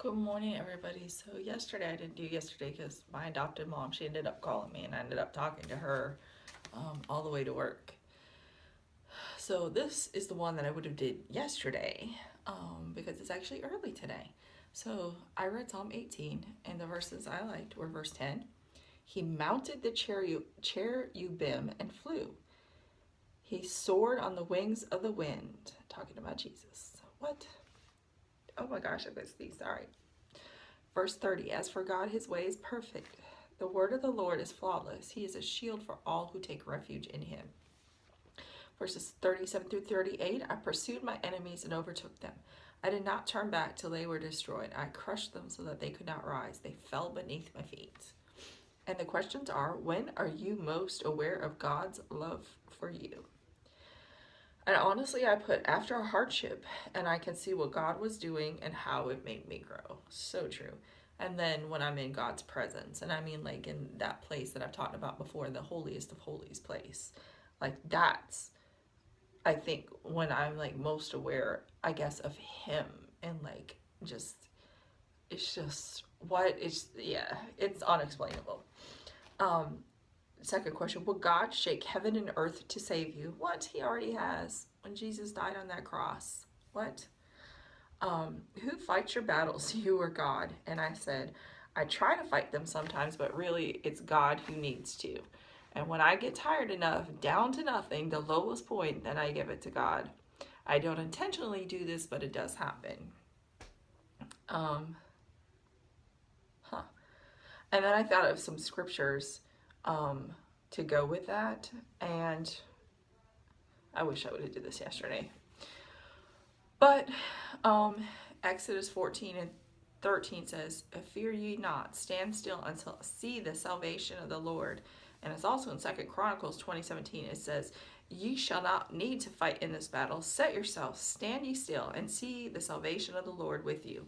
Good morning, everybody. So yesterday I didn't do yesterday because my adopted mom, she ended up calling me and I ended up talking to her all the way to work. So this is the one that I would have did yesterday because it's actually early today. So I read Psalm 18 and the verses I liked were verse 10. He mounted the cherubim and flew. He soared on the wings of the wind. Talking about Jesus. What? Oh my gosh, I missed these. Sorry. Verse 30, as for God, his way is perfect. The word of the Lord is flawless. He is a shield for all who take refuge in him. Verses 37 through 38, I pursued my enemies and overtook them. I did not turn back till they were destroyed. I crushed them so that they could not rise. They fell beneath my feet. And the questions are, when are you most aware of God's love for you? And honestly, I put after a hardship, and I can see what God was doing and how it made me grow. So true. And then when I'm in God's presence, and I mean like in that place that I've talked about before, the holiest of holies place, like that's, I think, when I'm like most aware, I guess, of Him and like just, it's just what it's, yeah, it's unexplainable. Second question, will God shake heaven and earth to save you? What? He already has when Jesus died on that cross. What? Who fights your battles, you or God? And I said, I try to fight them sometimes, but really it's God who needs to. And when I get tired enough, down to nothing, the lowest point, then I give it to God. I don't intentionally do this, but it does happen. Huh. And then I thought of some scriptures to go with that, and I wish I would have did this yesterday. But Exodus 14 and 13 says, fear ye not, stand still until see the salvation of the Lord. And it's also in 2 Chronicles 20:17, it says, ye shall not need to fight in this battle. Set yourselves, stand ye still, and see the salvation of the Lord with you.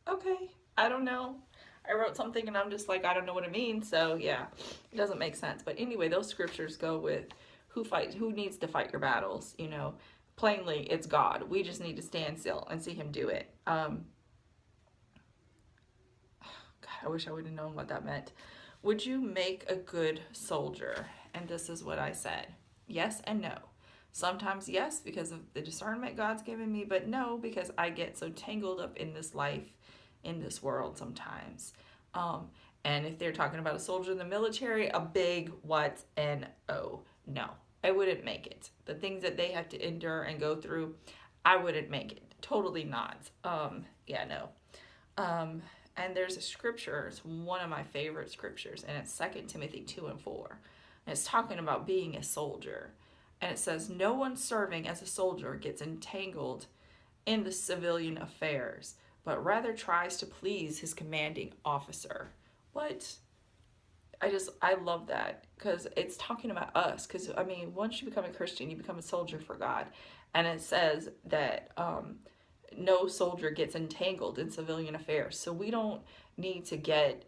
Okay, I don't know. I wrote something and I'm just like, I don't know what it means. So yeah, it doesn't make sense. But anyway, those scriptures go with who needs to fight your battles, you know. Plainly, it's God. We just need to stand still and see him do it. God, I wish I would have known what that meant. Would you make a good soldier? And this is what I said. Yes and no. Sometimes yes, because of the discernment God's given me, but no, because I get so tangled up in this life, in this world sometimes. And if they're talking about a soldier in the military, a big what and oh, no, I wouldn't make it. The things that they have to endure and go through, I wouldn't make it. Totally not. Yeah, no. And there's a scripture, it's one of my favorite scriptures, and it's 2 Timothy 2 and 4. And it's talking about being a soldier. And it says, no one serving as a soldier gets entangled in the civilian affairs, but rather tries to please his commanding officer. What? I love that because it's talking about us. Because, I mean, once you become a Christian, you become a soldier for God. And it says that no soldier gets entangled in civilian affairs. So we don't need to get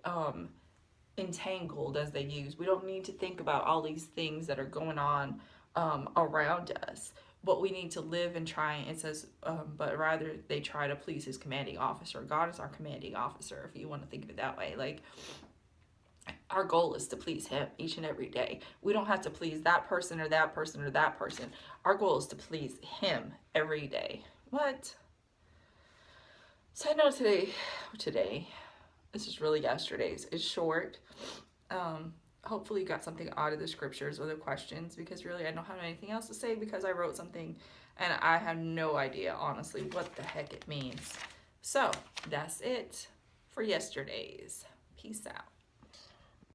entangled, as they use. We don't need to think about all these things that are going on around us. But we need to live and try, it says, but rather they try to please his commanding officer. God is our commanding officer, if you want to think of it that way. Like, our goal is to please him each and every day. We don't have to please that person or that person or that person. Our goal is to please him every day. What? So I know today, this is really yesterday's, it's short. Hopefully you got something out of the scriptures or the questions, because really I don't have anything else to say because I wrote something and I have no idea, honestly, what the heck it means. So that's it for yesterday's. Peace out.